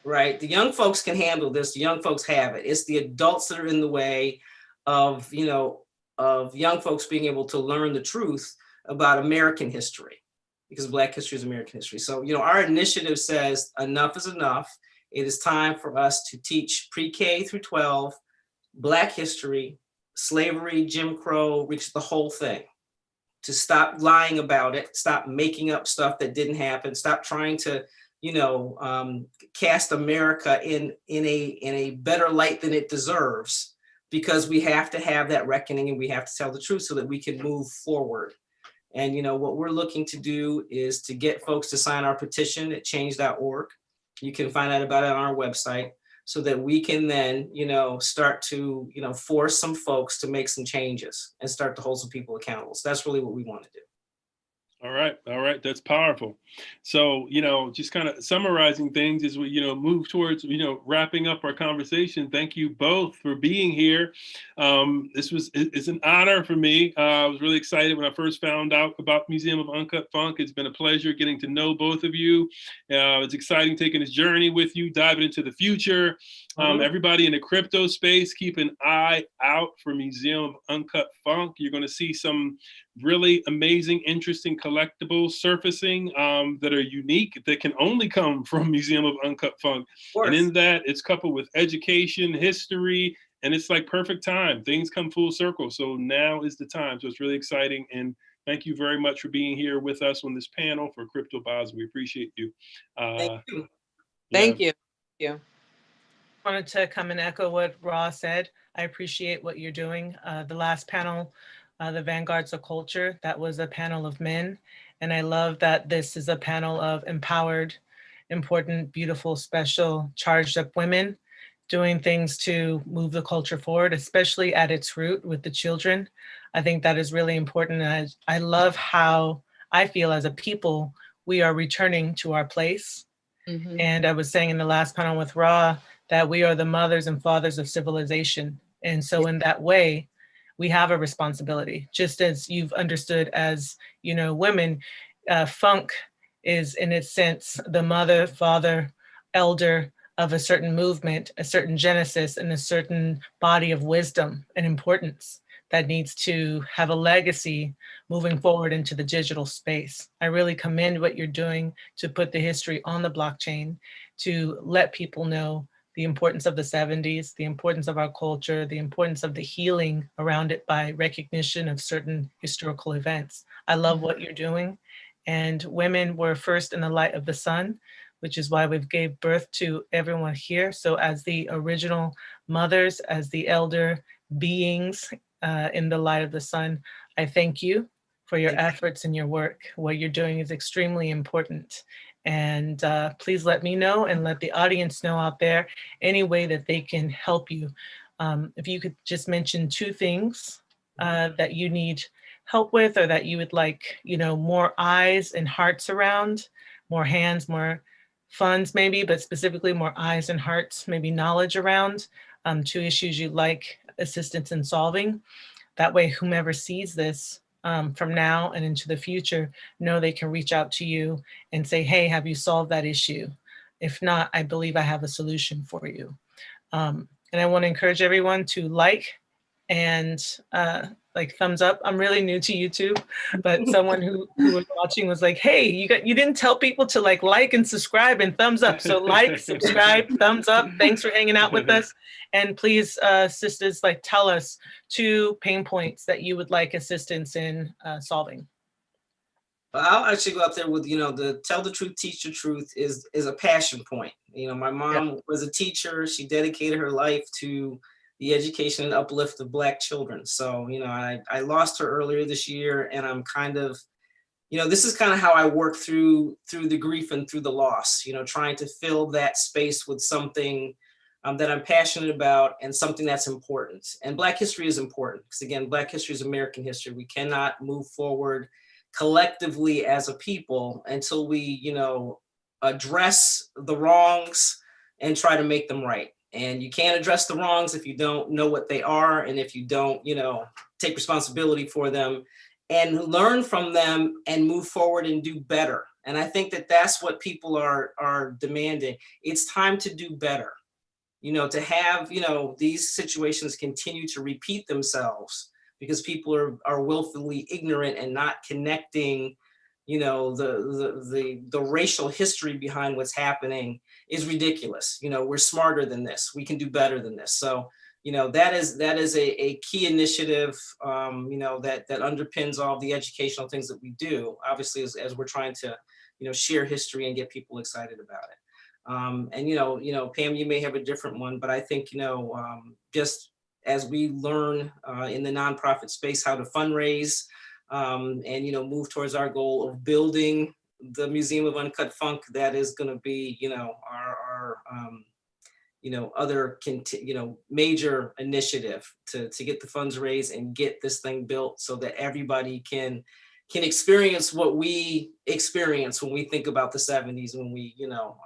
right? The young folks can handle this. The young folks have it. It's the adults that are in the way of, of young folks being able to learn the truth about American history, because Black history is American history. So, our initiative says enough is enough. It is time for us to teach pre-K through 12, Black history, slavery, Jim Crow, reach the whole thing. To stop lying about it, stop making up stuff that didn't happen, stop trying to, cast America in a better light than it deserves, because we have to have that reckoning and we have to tell the truth so that we can move forward. And, what we're looking to do is to get folks to sign our petition at change.org. You can find out about it on our website, so that we can then, start to, force some folks to make some changes and start to hold some people accountable. So that's really what we want to do. All right. That's powerful. So, just kind of summarizing things as we, move towards, wrapping up our conversation. Thank you both for being here. It's an honor for me. I was really excited when I first found out about Museum of Uncut Funk. It's been a pleasure getting to know both of you. It's exciting taking this journey with you, diving into the future. Everybody in the crypto space, keep an eye out for Museum of Uncut Funk. You're going to see some really amazing, interesting collectibles surfacing that are unique, that can only come from Museum of Uncut Funk. And in that, it's coupled with education, history, and it's like perfect time. Things come full circle. So now is the time. So it's really exciting. And thank you very much for being here with us on this panel for Crypto BASEL. We appreciate you. Thank you. Thank you. Thank you. I wanted to come and echo what Ross said. I appreciate what you're doing. The last panel, the Vanguards of Culture, that was a panel of men. And I love that this is a panel of empowered, important, beautiful, special, charged up women doing things to move the culture forward, especially at its root with the children. I think that is really important. And I love how I feel as a people, we are returning to our place. Mhm. And I was saying in the last panel with Ra that we are the mothers and fathers of civilization. And so in that way, we have a responsibility, just as you've understood as, you know, women, funk is in its sense, the mother, father, elder of a certain movement, a certain genesis, and a certain body of wisdom and importance that needs to have a legacy moving forward into the digital space. I really commend what you're doing to put the history on the blockchain, to let people know the importance of the 70s, the importance of our culture, the importance of the healing around it by recognition of certain historical events. I love what you're doing. And women were first in the light of the sun, which is why we've gave birth to everyone here. So as the original mothers, as the elder beings in the light of the sun, I thank you for your efforts and your work. What you're doing is extremely important. And please let me know and let the audience know out there any way that they can help you. If you could just mention 2 things that you need help with, or that you would like, you know, more eyes and hearts around, more hands, more funds maybe, but specifically more eyes and hearts, maybe knowledge around 2 issues you'd like assistance in solving. That way, whomever sees this from now and into the future, know they can reach out to you and say, hey, have you solved that issue? If not, I believe I have a solution for you. And I want to encourage everyone to like and like thumbs up. I'm really new to YouTube, but someone who was watching was like, hey, you didn't tell people to like and subscribe and thumbs up. So like, subscribe, thumbs up. Thanks for hanging out with us. And please, sisters, like tell us 2 pain points that you would like assistance in solving. I'll actually go out there with, you know, the tell the truth, teach the truth is a passion point. You know, my mom was a teacher. She dedicated her life to the education and uplift of Black children. So, you know, I lost her earlier this year, and I'm kind of, you know, this is kind of how I work through the grief and through the loss, you know, trying to fill that space with something that I'm passionate about and something that's important. And Black history is important because, again, Black history is American history. We cannot move forward collectively as a people until we, you know, address the wrongs and try to make them right. And you can't address the wrongs if you don't know what they are, and if you don't, you know, take responsibility for them and learn from them and move forward and do better. And I think that that's what people are demanding. It's time to do better. You know, to have, you know, these situations continue to repeat themselves because people are willfully ignorant and not connecting, you know, the racial history behind what's happening is ridiculous. You know, we're smarter than this. We can do better than this. So, you know, that is a key initiative, you know, that underpins all the educational things that we do, obviously, as we're trying to, you know, share history and get people excited about it. And, you know, Pam, you may have a different one, but I think, you know, just as we learn in the nonprofit space how to fundraise and, you know, move towards our goal of building the Museum of Uncut Funk, that is going to be, you know, our you know, other, you know, major initiative to get the funds raised and get this thing built so that everybody can experience what we experience when we think about the 70s, when we, you know,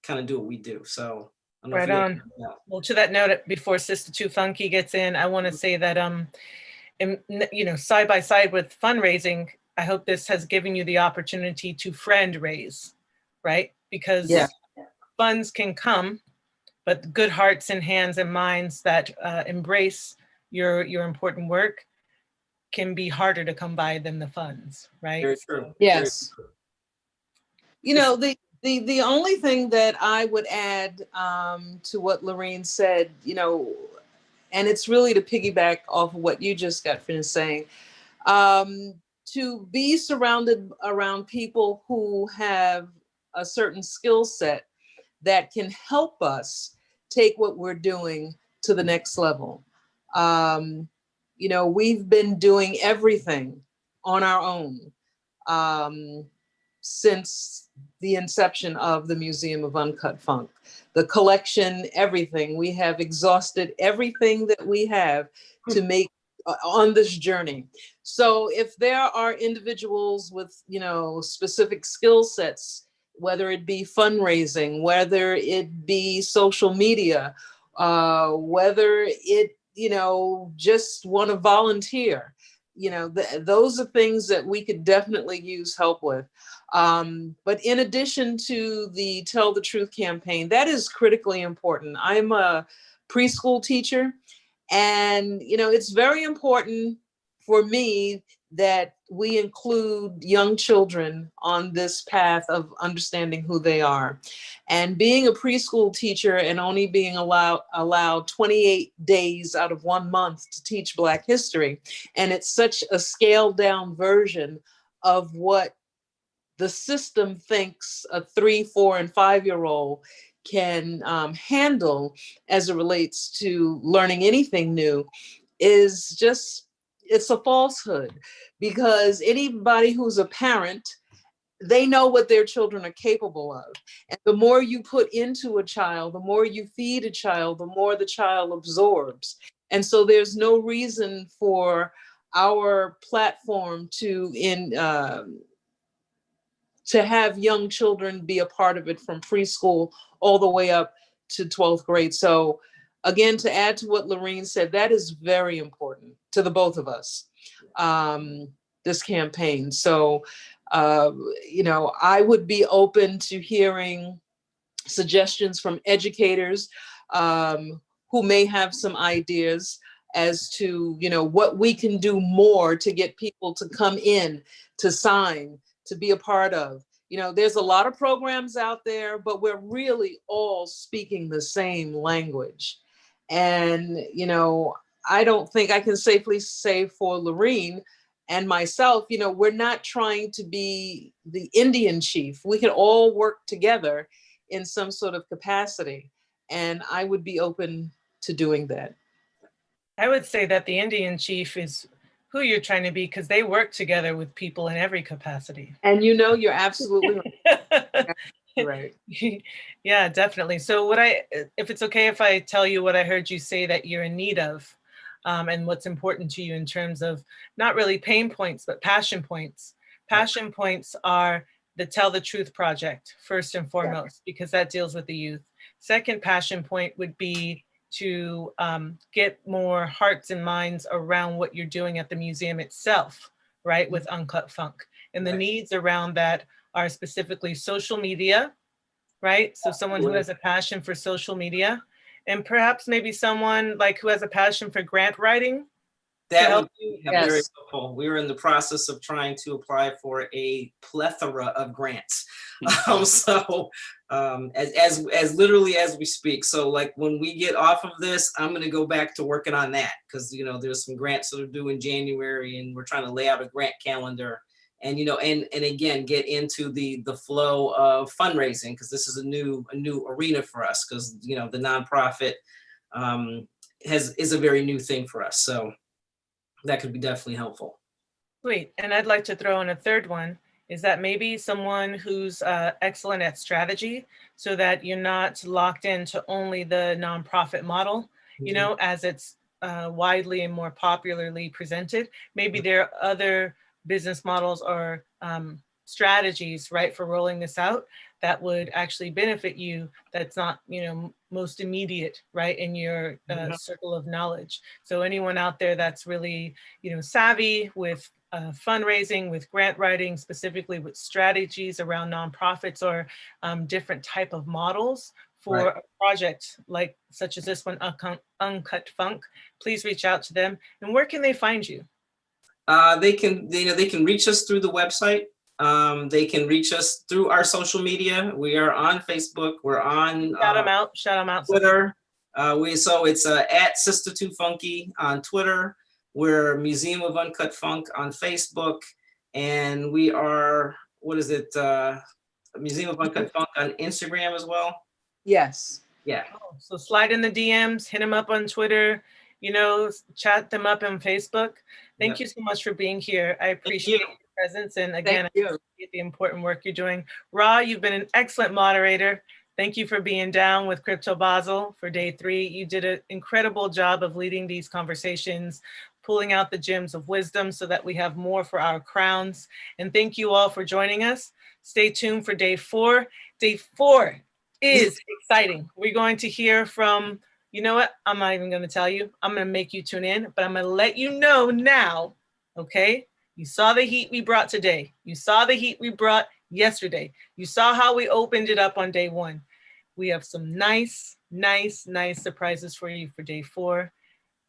kind of do what we do. So Right on. Well, to that note, before Sister Too Funky gets in, I want to say that, you know, side by side with fundraising, I hope this has given you the opportunity to friend raise, right? Because funds can come, but good hearts and hands and minds that embrace your important work can be harder to come by than the funds, right? Very true. Yes. You know, the only thing that I would add to what Lorene said, you know, and it's really to piggyback off of what you just got finished saying, to be surrounded around people who have a certain skill set that can help us take what we're doing to the next level. You know, we've been doing everything on our own. since the inception of the Museum of Uncut Funk. The collection, everything. We have exhausted everything that we have to make on this journey. So if there are individuals with, specific skill sets, whether it be fundraising, whether it be social media, whether it, just want to volunteer, those are things that we could definitely use help with. But in addition to the Tell the Truth campaign, that is critically important. I'm a preschool teacher, and it's very important for me that we include young children on this path of understanding who they are. And being a preschool teacher and only being allowed 28 days out of 1 month to teach Black history, and it's such a scaled down version of what the system thinks a 3, 4, and 5-year-old can handle as it relates to learning anything new, is just, it's a falsehood, because anybody who's a parent, they know what their children are capable of. And the more you put into a child, the more you feed a child, the more the child absorbs. And so there's no reason for our platform to have young children be a part of it from preschool all the way up to 12th grade. So again, to add to what Lorene said, that is very important to the both of us, this campaign. So, I would be open to hearing suggestions from educators who may have some ideas as to, what we can do more to get people to come in, to sign, to be a part of. There's a lot of programs out there, but we're really all speaking the same language. And, I don't think I can safely say for Lorene and myself, we're not trying to be the Indian chief. We can all work together in some sort of capacity. And I would be open to doing that. I would say that the Indian chief is who you're trying to be, because they work together with people in every capacity. And you're absolutely right. Yeah, definitely. So if it's okay if I tell you what I heard you say that you're in need of, and what's important to you in terms of not really pain points, but passion points. Passion points are the Tell the Truth project, first and foremost, because that deals with the youth. Second passion point would be to get more hearts and minds around what you're doing at the museum itself, right, with Uncut Funk. And the needs around that are specifically social media, right? So someone who has a passion for social media, and perhaps maybe someone who has a passion for grant writing. That would be very helpful. We were in the process of trying to apply for a plethora of grants. As literally as we speak. So when we get off of this, I'm going to go back to working on that, because there's some grants that are due in January, and we're trying to lay out a grant calendar, and and again get into the flow of fundraising, because this is a new arena for us, because the nonprofit is a very new thing for us. So that could be definitely helpful. Sweet. And I'd like to throw in a third one, is that maybe someone who's excellent at strategy, so that you're not locked into only the nonprofit model, as it's widely and more popularly presented. Maybe there are other business models or strategies, right, for rolling this out that would actually benefit you, that's not, most immediate, right, in your circle of knowledge. So anyone out there that's really, savvy with fundraising, with grant writing, specifically with strategies around nonprofits or different type of models for a project such as this one, Uncut Funk, please reach out to them. And where can they find you? They can reach us through the website. They can reach us through our social media. We are on Facebook. We're on shout them out. Twitter. So it's at Sister Too Funky on Twitter. We're Museum of Uncut Funk on Facebook, and we are Museum of Uncut Funk on Instagram as well. Yes. Yeah. So slide in the DMs, hit them up on Twitter, chat them up on Facebook. Thank you so much for being here. I appreciate your presence. And again, I Thank you. appreciate the important work you're doing. Ra, you've been an excellent moderator. Thank you for being down with Crypto Basel for day 3. You did an incredible job of leading these conversations, pulling out the gems of wisdom so that we have more for our crowns. And thank you all for joining us. Stay tuned for day 4. Day 4 is exciting. We're going to hear from, you know what? I'm not even going to tell you. I'm going to make you tune in, but I'm going to let you know now, okay? You saw the heat we brought today. You saw the heat we brought yesterday. You saw how we opened it up on day 1. We have some nice surprises for you for day 4.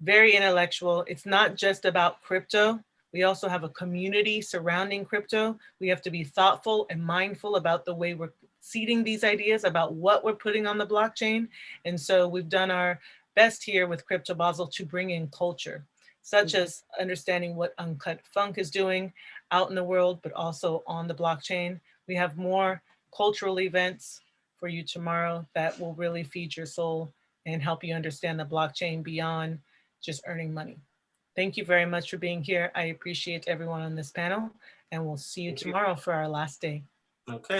Very intellectual. It's not just about crypto. We also have a community surrounding crypto. We have to be thoughtful and mindful about the way we're seeding these ideas, about what we're putting on the blockchain. And so we've done our best here with Crypto Basel to bring in culture, such as understanding what Uncut Funk is doing out in the world, but also on the blockchain. We have more cultural events for you tomorrow that will really feed your soul and help you understand the blockchain beyond just earning money. Thank you very much for being here. I appreciate everyone on this panel, and we'll see you tomorrow for our last day. Okay.